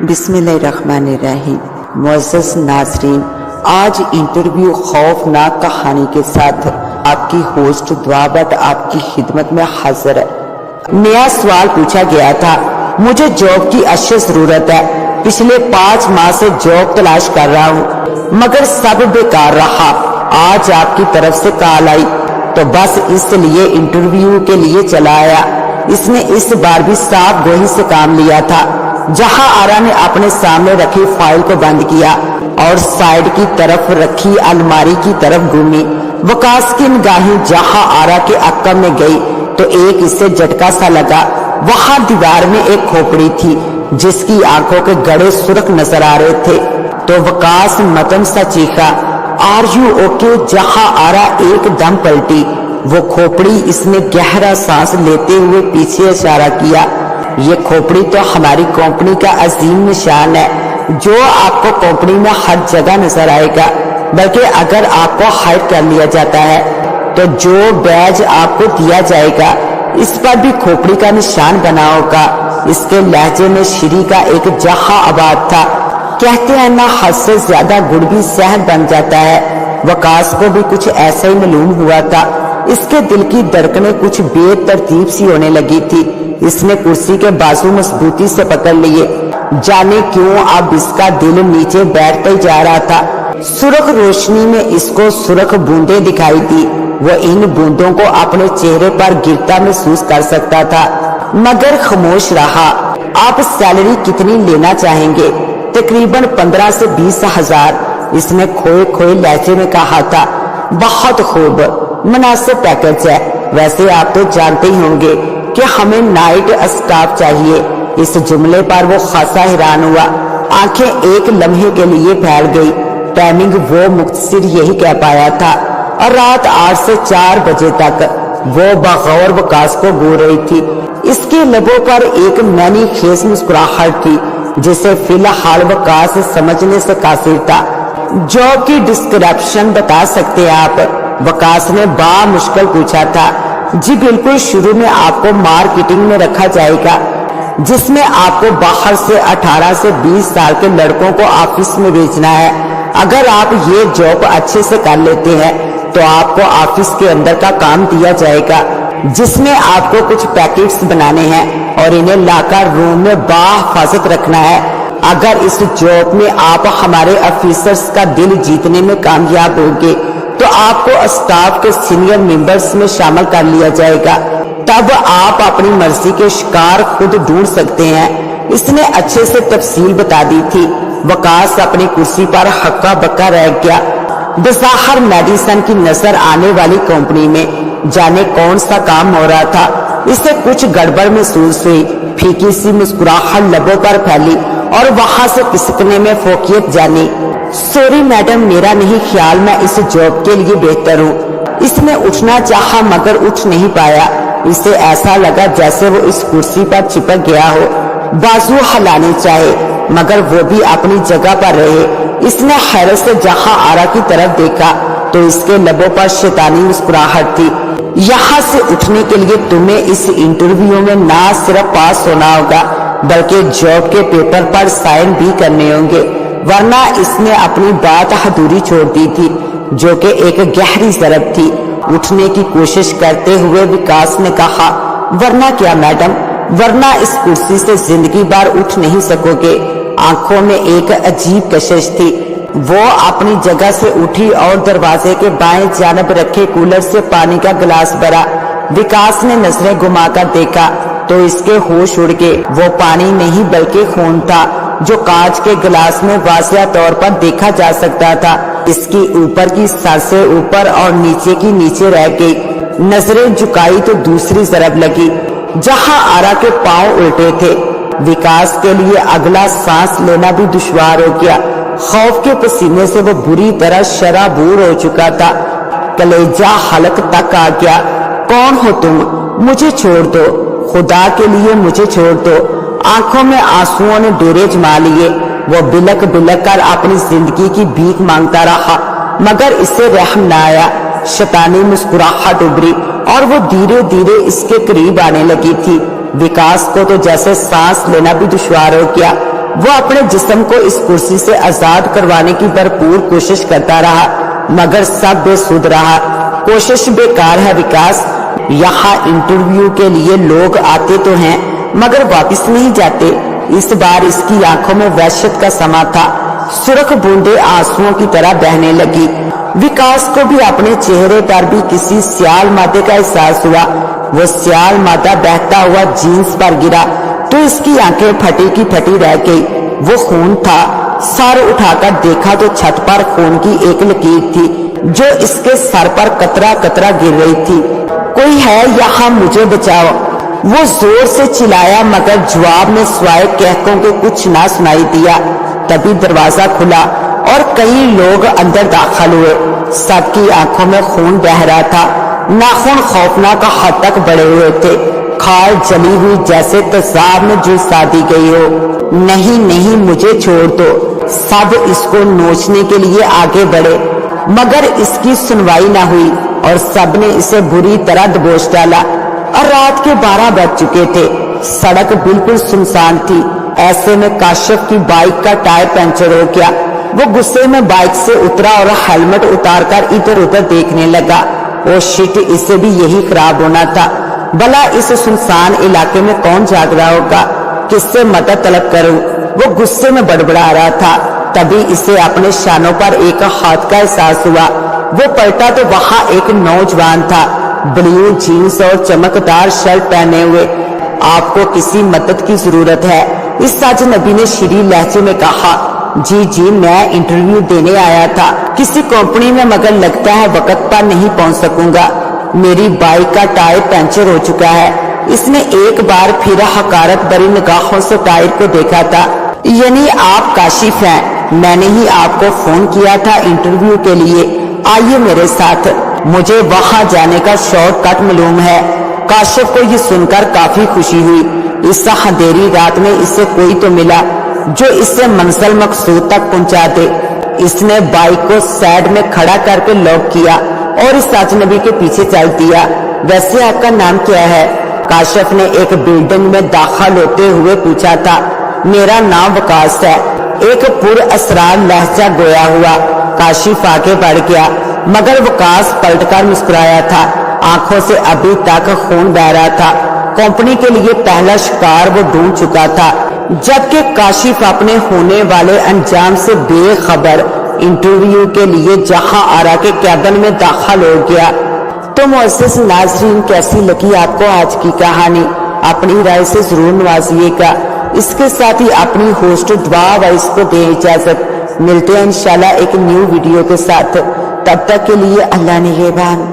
बिस्मिल्लाहिर्रहमानिर्रहीम। मुअज़्ज़ज़ नाज़रीन, आज इंटरव्यू खौफनाक कहानी के साथ आपकी होस्ट दुआ भट्ट आपकी खिदमत में हाजिर है। नया सवाल पूछा गया था, मुझे जॉब की अशद जरूरत है। पिछले 5 माह से जॉब तलाश कर रहा हूँ मगर सब बेकार रहा। आज आपकी तरफ से कॉल आई तो बस इसलिए इंटरव्यू के लिए चला आया। इसने इस बार भी साफ गोही से काम लिया था। जहां आरा ने अपने सामने रखी फाइल को बंद किया और साइड की तरफ रखी अलमारी की तरफ घूमी। वकास की निगाहें जहां आरा के अक्कम में गई तो एक इससे झटका सा लगा। वहां दीवार में एक खोपड़ी थी जिसकी आंखों के गड़े सुर्ख नजर आ रहे थे। तो वकास मतन सा चीखा, आर यू ओके? जहां आरा एकदम पलटी। वो खोपड़ी इसने गहरा सांस लेते हुए पीछे इशारा किया। ये खोपड़ी तो हमारी कंपनी का अजीम निशान है जो आपको कंपनी में हर जगह नजर आएगा। बल्कि अगर आपको हायर कर लिया जाता है तो जो बैज आपको दिया जाएगा इस पर भी खोपड़ी का निशान बना होगा। इसके लहजे में श्री का एक जहां आबाद था। कहते हैं ना, हद से ज्यादा गुड़ भी शहद बन जाता है। वकास को भी कुछ ऐसा ही मालूम हुआ था। इसके दिल की धड़कनें कुछ बेतरतीब सी होने लगी थी। इसने कुर्सी के बाजू मजबूती से पकड़ लिए। जाने क्यों अब इसका दिल नीचे बैठता ही जा रहा था। सुर्ख रोशनी में इसको सुर्ख बूंदें दिखाई दी। वो इन बूंदों को अपने चेहरे पर गिरता महसूस कर सकता था मगर खामोश रहा। आप सैलरी कितनी लेना चाहेंगे? तकरीबन 15 से 20 हजार, इसने खोए खोए लहजे में कहा था। बहुत खूब, मुनासिब पैकेज है। वैसे आप तो जानते ही होंगे कि हमें नाइट स्टाफ चाहिए। इस जुमले पर वो खासा हैरान हुआ। आंखें एक लम्हे के लिए फैल गई। टाइमिंग वो मुख्तसर यही कह पाया था और रात 8 से 4 बजे तक वो बगौर वकास को गो रही थी। इसके लबों पर एक नैनी खेस मुस्कुराहट थी जिसे फिलहाल वकास समझने से कासिर था। जॉब की डिस्क्रिप्शन बता सकते हैं आप? वकास ने बामुश्किल पूछा था। जी बिल्कुल, शुरू में आपको मार्केटिंग में रखा जाएगा जिसमें आपको बाहर से 18 से 20 साल के लड़कों को ऑफिस में भेजना है। अगर आप ये जॉब अच्छे से कर लेते हैं तो आपको ऑफिस के अंदर का काम दिया जाएगा जिसमें आपको कुछ पैकेट्स बनाने हैं और इन्हें लाकर रूम में बाहिफाजत रखना है। अगर इस जॉब में आप हमारे ऑफिसर्स का दिल जीतने में कामयाब होंगे तो आपको स्टाफ के सीनियर मेंबर्स में शामिल कर लिया जाएगा। तब आप अपनी मर्जी के शिकार खुद ढूंढ सकते हैं। इसने अच्छे से तफसील बता दी थी। वकास अपनी कुर्सी पर हक्का बक्का रह गया। बज़ाहिर मेडिसन की नजर आने वाली कंपनी में जाने कौन सा काम हो रहा था। इसे कुछ गड़बड़ महसूस हुई। फीकी सी मुस्कुराहट लबों पर फैली और वहां से किसकने में फोकियत जानी। सॉरी मैडम, मेरा नहीं ख्याल मैं इस जॉब के लिए बेहतर हूँ। इसने उठना चाहा मगर उठ नहीं पाया। इसे ऐसा लगा जैसे वो इस कुर्सी पर चिपक गया हो। बाजू हिलाने चाहे मगर वो भी अपनी जगह पर रहे। इसने हैरत से जहां आरा की तरफ देखा तो इसके लबों पर शैतानी मुस्कुराहट थी। यहाँ से उठने के लिए तुम्हें इस इंटरव्यू में ना सिर्फ पास होना होगा बल्कि जॉब के पेपर पर साइन भी करने होंगे, वरना इसने अपनी बात अधूरी छोड़ दी थी जो कि एक गहरी ज़रब थी। उठने की कोशिश करते हुए विकास ने कहा, वरना क्या मैडम? वरना इस कुर्सी से जिंदगी भर उठ नहीं सकोगे। आंखों में एक अजीब कशिश थी। वो अपनी जगह से उठी और दरवाजे के बाएं जानब रखे कूलर से पानी का गिलास भरा। विकास ने नजरें घुमाकर देखा तो इसके होश उड़ गए। वो पानी नहीं बल्कि खून था जो कांच के गिलास में वाज़िह तौर पर देखा जा सकता था। इसकी ऊपर की सांसें ऊपर और नीचे की नीचे रह गई। नजरें झुकाई तो दूसरी तरफ लगी जहां आरा के पांव उल्टे थे। विकास के लिए अगला सांस लेना भी दुश्वार हो गया। खौफ के पसीने से वो बुरी तरह शराबूर हो चुका था। कलेजा हलक तक आ गया। कौन हो तुम? मुझे छोड़ दो, खुदा के लिए मुझे छोड़ दो। आंखों में आंसुओं ने डेरे जमा लिए। वो बिलक बिलक कर अपनी जिंदगी की भीख मांगता रहा मगर इससे रहम न आया। शैतानी मुस्कुराहट उभरी और वो धीरे धीरे इसके करीब आने लगी थी। विकास को तो जैसे सांस लेना भी दुश्वार हो गया। वो अपने जिस्म को इस कुर्सी से आजाद करवाने की भरपूर कोशिश करता रहा, मगर सब बेसुध रहा। कोशिश बेकार है विकास। यहाँ इंटरव्यू के लिए लोग आते तो हैं मगर वापस नहीं जाते। इस बार इसकी आंखों में वहशत का समा था। सुर्ख बूंदे आंसुओं की तरह बहने लगी। विकास को भी अपने चेहरे पर भी किसी सियाल मादे का एहसास हुआ। वो सियाल मादा बहता हुआ जीन्स पर गिरा तो इसकी आंखें फटी की फटी रह गई। वो खून था। सर उठाकर देखा तो छत पर खून की एक लकीर थी जो इसके सर पर कतरा कतरा गिर रही थी। कोई है यहाँ, मुझे बचाओ। वो जोर से चिल्लाया मगर जवाब में सिवाय कहकों के कुछ ना सुनाई दिया। तभी दरवाजा खुला और कई लोग अंदर दाखिल हुए। सबकी आंखों में खून बह रहा था। नाखून खौफनाक हद तक बढ़े हुए थे। खाल जली हुई जैसे तेजाब में झुलसा दी गई हो। नहीं नहीं, मुझे छोड़ दो। सब इसको नोचने के लिए आगे बढ़े मगर इसकी सुनवाई ना हुई और सबने इसे बुरी तरह दबोच डाला। और रात के 12 बज चुके थे। सड़क बिल्कुल सुनसान थी। ऐसे में काशिफ की बाइक का टायर पंचर हो गया। वो गुस्से में बाइक से उतरा और हेलमेट उतारकर इधर उधर देखने लगा। ओ शिट, इसे भी यही खराब होना था। भला इस सुनसान इलाके में कौन जाग रहा होगा? किससे मदद तलब करूं? वो गुस्से में बड़बड़ा रहा था। तभी इसे अपने शानों पर एक हाथ का एहसास हुआ। वो पलटा तो वहां एक नौजवान था, ब्लू जीन्स और चमकदार शर्ट पहने हुए। आपको किसी मदद की जरूरत है? इस अजनबी ने शीरी लहजे में कहा। जी, मैं इंटरव्यू देने आया था किसी कंपनी में, मगर लगता है वक्त पर नहीं पहुंच सकूंगा। मेरी बाइक का टायर पंचर हो चुका है। इसने एक बार फिर हकारत भरी निगाहों से टायर को देखा था। यानी आप काशिफ हैं? मैंने ही आपको फोन किया था इंटरव्यू के लिए। आइए मेरे साथ, मुझे वहां जाने का शॉर्टकट मालूम है। काशिफ को ये सुनकर काफी खुशी हुई। इस अंधेरी रात में इसे कोई तो मिला जो इससे मंजिल मकसूद तक पहुंचा दे। इसने बाइक को साइड में खड़ा करके लॉक किया और इस अजनबी के पीछे चल दिया। वैसे आपका नाम क्या है? काशिफ ने एक बिल्डिंग में दाखिल होते हुए पूछा था। मेरा नाम वकास है। एक पुर असरार लहजा गोया हुआ। काशिफ आगे बढ़ गया मगर वकास पलटकर मुस्कुराया था। आंखों से अभी तक खून बह रहा था। कंपनी के लिए पहला शिकार वो ढूंढ चुका था, जबकि काशिफ अपने होने वाले अंजाम से बेखबर इंटरव्यू के लिए जहां आरा के कैबिन में दाखिल हो गया। तो मुअज़्ज़िज़ नाज़रीन, कैसी लगी आपको आज की कहानी? अपनी राय से जरूर नवाजिएगा। इसके साथ ही अपनी होस्ट दुआ व इसको दे इजाजत। मिलते हैं इंशाल्लाह एक न्यू वीडियो के साथ। तब तक के लिए अल्लाह निगहबान।